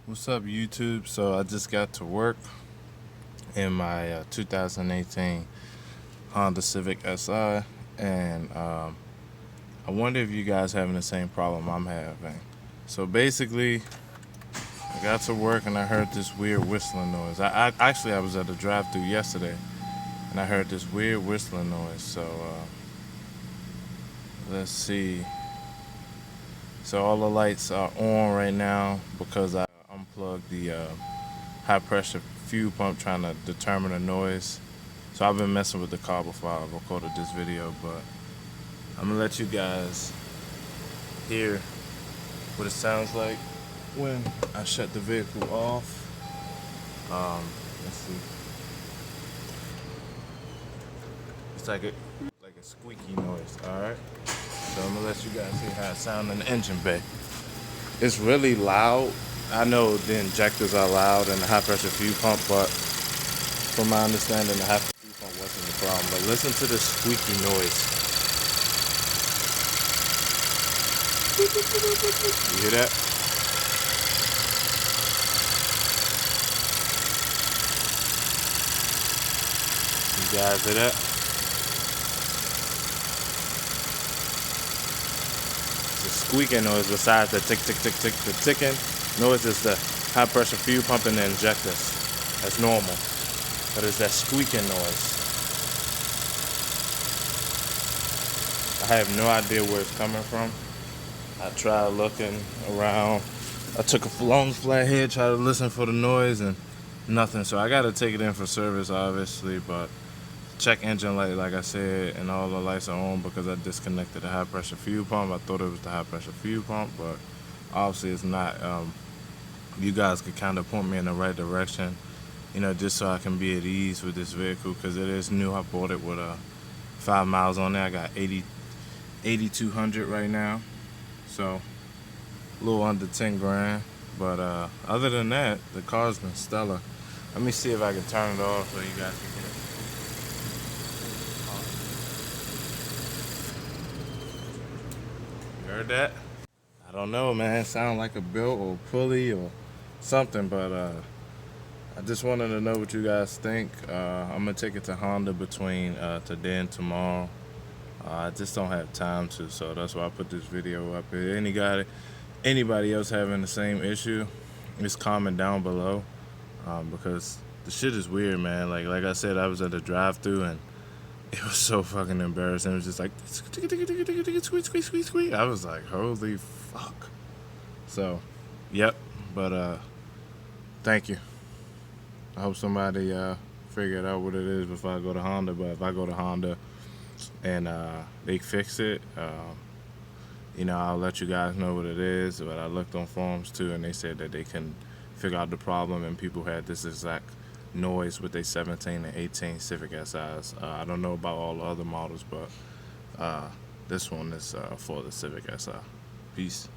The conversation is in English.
What's up, YouTube? So I just got to work in my 2018 Honda Civic SI, and I wonder if you guys having the same problem I'm having. So basically, I got to work and I heard this weird whistling noise. I was at the drive-thru yesterday, and I heard this weird whistling noise. So let's see. So all the lights are on right now because I unplugged the high pressure fuel pump trying to determine the noise. So I've been messing with the car before I recorded this video, but I'm gonna let you guys hear what it sounds like when I shut the vehicle off. Let's see. It's like a squeaky noise. All right. So I'm gonna let you guys hear how it sounds in the engine bay. It's really loud. I know the injectors are loud and the high pressure fuel pump, but from my understanding, the high pressure fuel pump wasn't the problem. But listen to the squeaky noise. You hear that? You guys hear that? The squeaking noise besides the tick, tick, tick, tick, the ticking noise is the high pressure fuel pump and the injectors. That's normal. But it's that squeaking noise. I have no idea where it's coming from. I tried looking around. I took a long flathead, tried to listen for the noise, and nothing. So I got to take it in for service, obviously, but check engine light, like I said, and all the lights are on because I disconnected the high pressure fuel pump. I thought it was the high pressure fuel pump, but obviously it's not. You guys could kind of point me in the right direction, just so I can be at ease with this vehicle because it is new. I bought it with 5 miles on there. I got 8,200 right now, so a little under 10 grand. But other than that, the car's been stellar. Let me see if I can turn it off so you guys can hear it. You heard that? I don't know, man. It sounded like a belt or pulley or something, but I just wanted to know what you guys think. I'm gonna take it to Honda between today and tomorrow. I just don't have time to, so that's why I put this video up. If anybody else having the same issue, just comment down below because the shit is weird, man. Like I said, I was at the drive-thru and it was so fucking embarrassing. It was just like squeak. I was like, holy fuck. So, yep. But thank you. I hope somebody figured out what it is before I go to Honda. But if I go to Honda and they fix it, I'll let you guys know what it is. But I looked on forums too, and they said that they can figure out the problem, and people had this exact noise with their 17 and 18 Civic SIs. I don't know about all the other models, but this one is for the Civic SI. Peace.